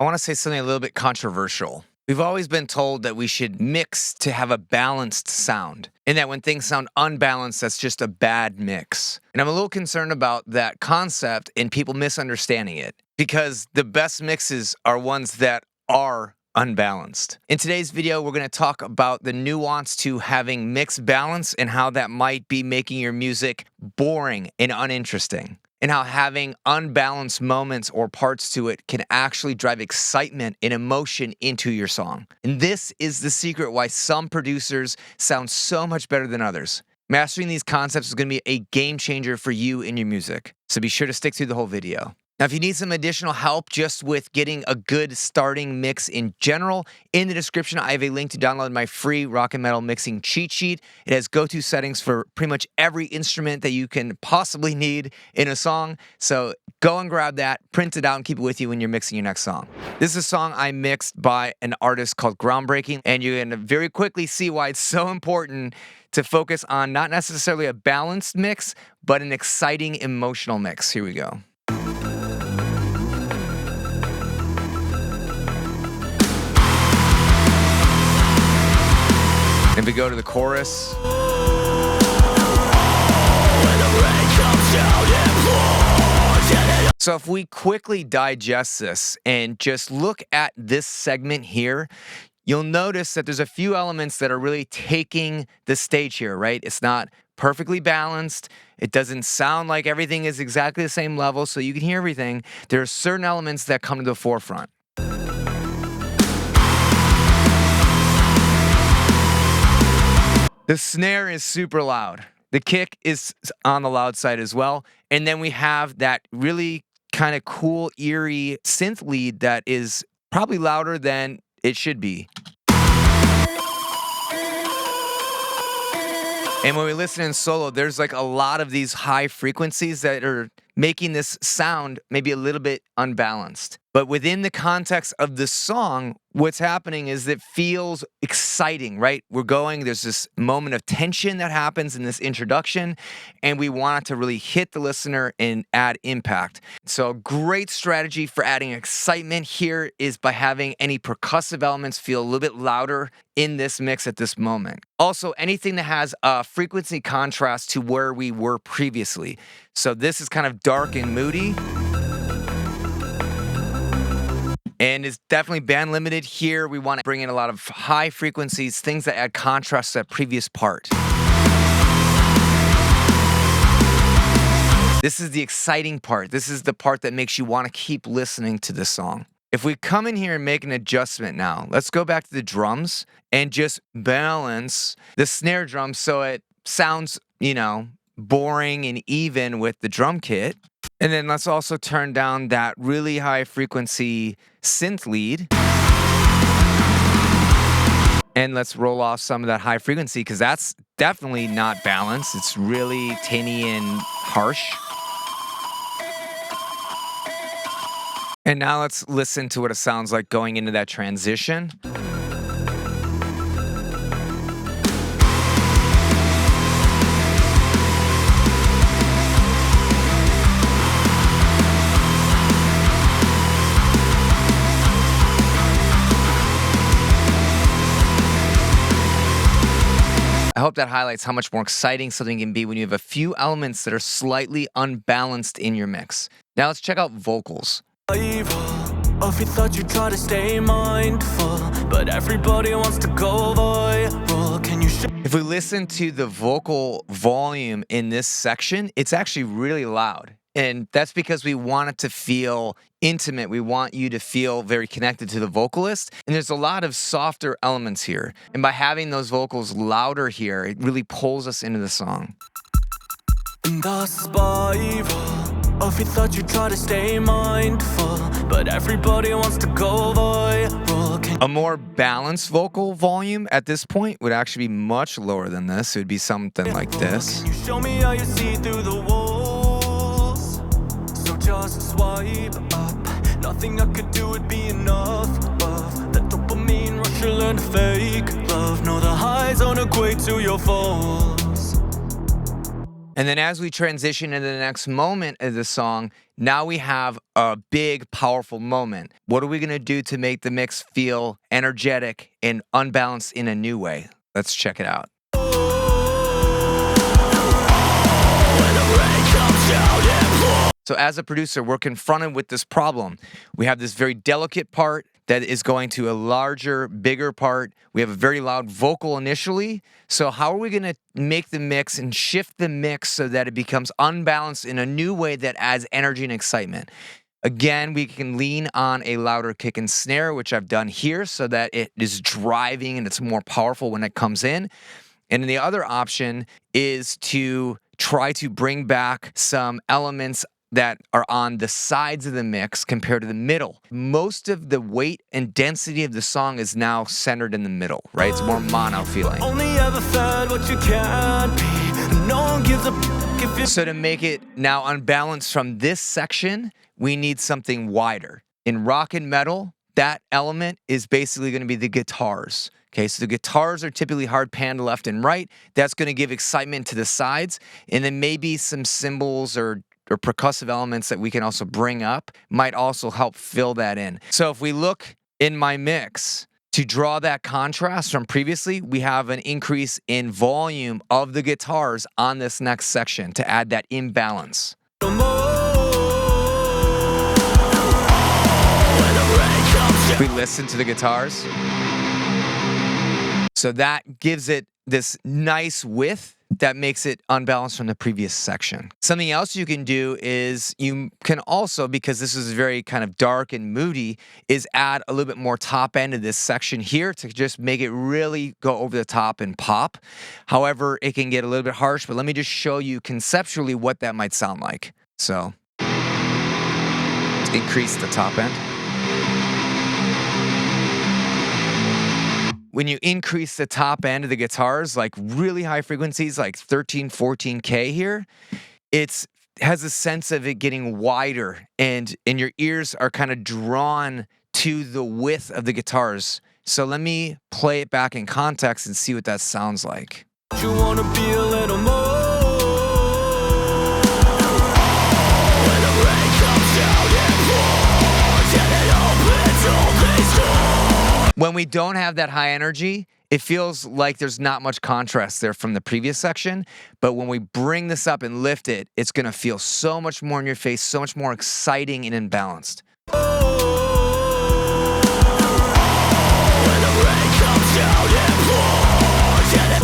I want to say something a little bit controversial. We've always been told that we should mix to have a balanced sound, and that when things sound unbalanced, that's just a bad mix. And I'm a little concerned about that concept and people misunderstanding it, because the best mixes are ones that are unbalanced. In today's video, we're going to talk about the nuance to having mixed balance and how that might be making your music boring and uninteresting, and how having unbalanced moments or parts to it can actually drive excitement and emotion into your song. And this is the secret why some producers sound so much better than others. Mastering these concepts is going to be a game changer for you in your music, so be sure to stick through the whole video. Now, if you need some additional help just with getting a good starting mix in general, in the description, I have a link to download my free rock and metal mixing cheat sheet. It has go-to settings for pretty much every instrument that you can possibly need in a song. So go and grab that, print it out, and keep it with you when you're mixing your next song. This is a song I mixed by an artist called Groundbreaking, and you're going to very quickly see why it's so important to focus on not necessarily a balanced mix, but an exciting emotional mix. Here we go. If we go to the chorus. So if we quickly digest this and just look at this segment here, you'll notice that there's a few elements that are really taking the stage here, right? It's not perfectly balanced. It doesn't sound like everything is exactly the same level, so you can hear everything. There are certain elements that come to the forefront. The snare is super loud. The kick is on the loud side as well. And then we have that really kind of cool, eerie synth lead that is probably louder than it should be. And when we listen in solo, there's like a lot of these high frequencies that are making this sound maybe a little bit unbalanced. But within the context of the song, what's happening is it feels exciting, right? There's this moment of tension that happens in this introduction, and we want it to really hit the listener and add impact. So a great strategy for adding excitement here is by having any percussive elements feel a little bit louder in this mix at this moment. Also, anything that has a frequency contrast to where we were previously. So this is kind of dark and moody. And it's definitely band limited here. We want to bring in a lot of high frequencies, things that add contrast to that previous part. This is the exciting part. This is the part that makes you want to keep listening to the song. If we come in here and make an adjustment now, let's go back to the drums and just balance the snare drum so it sounds, boring and even with the drum kit. And then let's also turn down that really high frequency synth lead. And let's roll off some of that high frequency because that's definitely not balanced. It's really tinny and harsh. And now let's listen to what it sounds like going into that transition. I hope that highlights how much more exciting something can be when you have a few elements that are slightly unbalanced in your mix. Now let's check out vocals. If you thought you'd try to stay mindful, but everybody wants to go viral. Can you If we listen to the vocal volume in this section, it's actually really loud. And that's because we want it to feel intimate. We want you to feel very connected to the vocalist. And there's a lot of softer elements here. And by having those vocals louder here, it really pulls us into the song. If you thought you'd try to stay mindful, but everybody wants to go viral. A more balanced vocal volume at this point would actually be much lower than this. It would be something like this. Can you show me how you see through the walls? So just swipe up. Nothing I could do would be enough of that dopamine rush. You learn to fake love. No, the highs don't equate to your falls. And then as we transition into the next moment of the song, Now we have a big, powerful moment. What are we going to do to make the mix feel energetic and unbalanced in a new way? Let's check it out. So as a producer, we're confronted with this problem. We have this very delicate part that is going to a larger, bigger part. We have a very loud vocal initially. So how are we going to make the mix and shift the mix so that it becomes unbalanced in a new way that adds energy and excitement? Again, we can lean on a louder kick and snare, which I've done here so that it is driving and it's more powerful when it comes in. And then the other option is to try to bring back some elements that are on the sides of the mix compared to the middle. Most of the weight and density of the song is now centered in the middle, right? It's more mono feeling. Only ever felt what you can be. No one gives a if you So to make it now unbalanced from this section, we need something wider. In rock and metal, that element is basically going to be the guitars. Okay, so the guitars are typically hard panned left and right. That's going to give excitement to the sides. And then maybe some cymbals or percussive elements that we can also bring up might also help fill that in. So if we look in my mix, to draw that contrast from previously, we have an increase in volume of the guitars on this next section to add that imbalance. If we listen to the guitars, so that gives it this nice width that makes it unbalanced from the previous section. Something else you can do is you can also, because this is very kind of dark and moody, is add a little bit more top end of this section here to just make it really go over the top and pop. However, it can get a little bit harsh, but let me just show you conceptually what that might sound like. So, increase the top end. When you increase the top end of the guitars, like really high frequencies, like 13, 14K here, it has a sense of it getting wider and your ears are kind of drawn to the width of the guitars. So let me play it back in context and see what that sounds like. you wanna be a little more. When the rain comes down and pours, and it opens all these doors. When we don't have that high energy, it feels like there's not much contrast there from the previous section. But when we bring this up and lift it, it's going to feel so much more in your face, so much more exciting and imbalanced. When the rain comes down and pours, and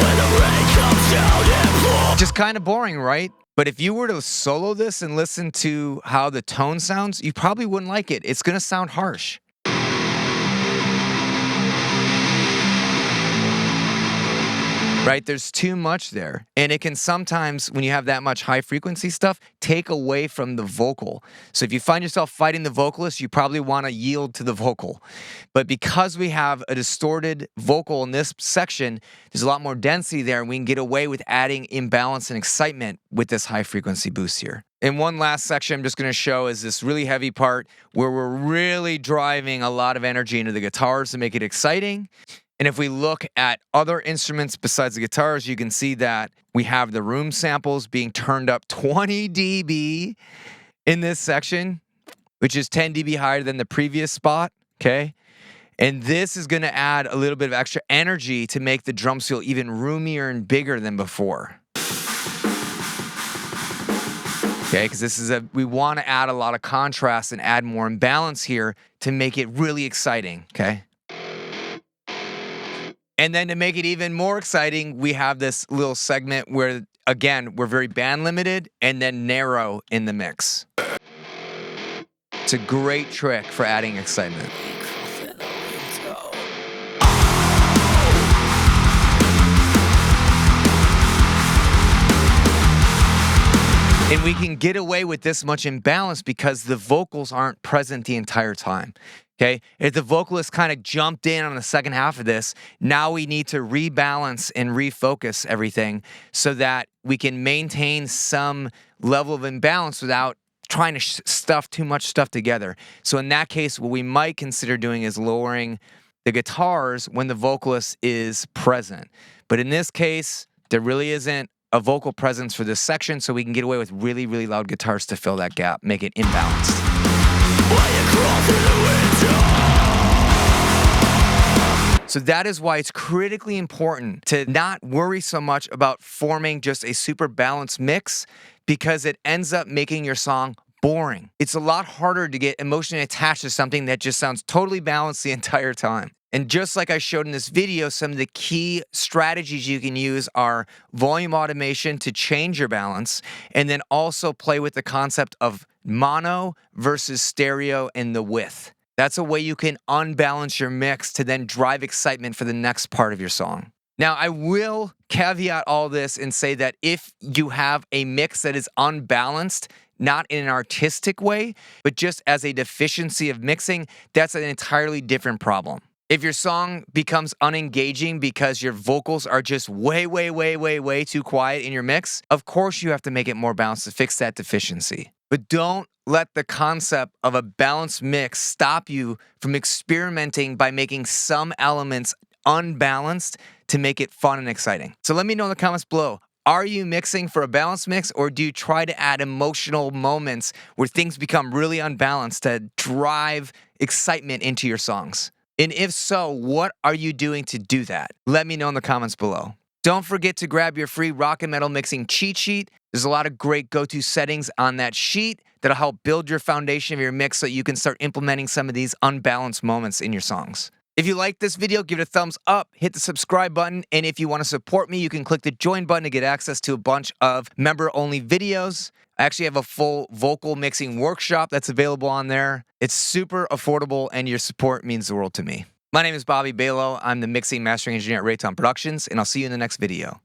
when the rain comes down and pours. Just kind of boring, right? But if you were to solo this and listen to how the tone sounds, you probably wouldn't like it. It's going to sound harsh. Right? There's too much there. And it can sometimes, when you have that much high frequency stuff, take away from the vocal. So if you find yourself fighting the vocalist, you probably want to yield to the vocal. But because we have a distorted vocal in this section, there's a lot more density there, and we can get away with adding imbalance and excitement with this high frequency boost here. And one last section I'm just going to show is this really heavy part where we're really driving a lot of energy into the guitars to make it exciting. And if we look at other instruments besides the guitars, you can see that we have the room samples being turned up 20 dB in this section, which is 10 dB higher than the previous spot, okay? And this is going to add a little bit of extra energy to make the drums feel even roomier and bigger than before. Okay, because we want to add a lot of contrast and add more imbalance here to make it really exciting, okay? And then to make it even more exciting, we have this little segment where, again, we're very band limited and then narrow in the mix. It's a great trick for adding excitement. And we can get away with this much imbalance because the vocals aren't present the entire time. Okay, if the vocalist kind of jumped in on the second half of this, now we need to rebalance and refocus everything so that we can maintain some level of imbalance without trying to stuff too much stuff together. So in that case, what we might consider doing is lowering the guitars when the vocalist is present. But in this case, there really isn't a vocal presence for this section so we can get away with really, really loud guitars to fill that gap, make it imbalanced. So that is why it's critically important to not worry so much about forming just a super balanced mix, because it ends up making your song boring. It's a lot harder to get emotionally attached to something that just sounds totally balanced the entire time. And just like I showed in this video, some of the key strategies you can use are volume automation to change your balance, and then also play with the concept of mono versus stereo in the width. That's a way you can unbalance your mix to then drive excitement for the next part of your song. Now, I will caveat all this and say that if you have a mix that is unbalanced, not in an artistic way, but just as a deficiency of mixing, that's an entirely different problem. If your song becomes unengaging because your vocals are just way too quiet in your mix, of course you have to make it more balanced to fix that deficiency. But don't let the concept of a balanced mix stop you from experimenting by making some elements unbalanced to make it fun and exciting. So let me know in the comments below. Are you mixing for a balanced mix, or do you try to add emotional moments where things become really unbalanced to drive excitement into your songs? And if so, what are you doing to do that? Let me know in the comments below. Don't forget to grab your free rock and metal mixing cheat sheet. There's a lot of great go-to settings on that sheet that'll help build your foundation of your mix so you can start implementing some of these unbalanced moments in your songs. If you like this video, give it a thumbs up, hit the subscribe button, and if you want to support me, you can click the join button to get access to a bunch of member-only videos. I actually have a full vocal mixing workshop that's available on there. It's super affordable, and your support means the world to me. My name is Bobby Balo. I'm the mixing mastering engineer at Rayton Productions, and I'll see you in the next video.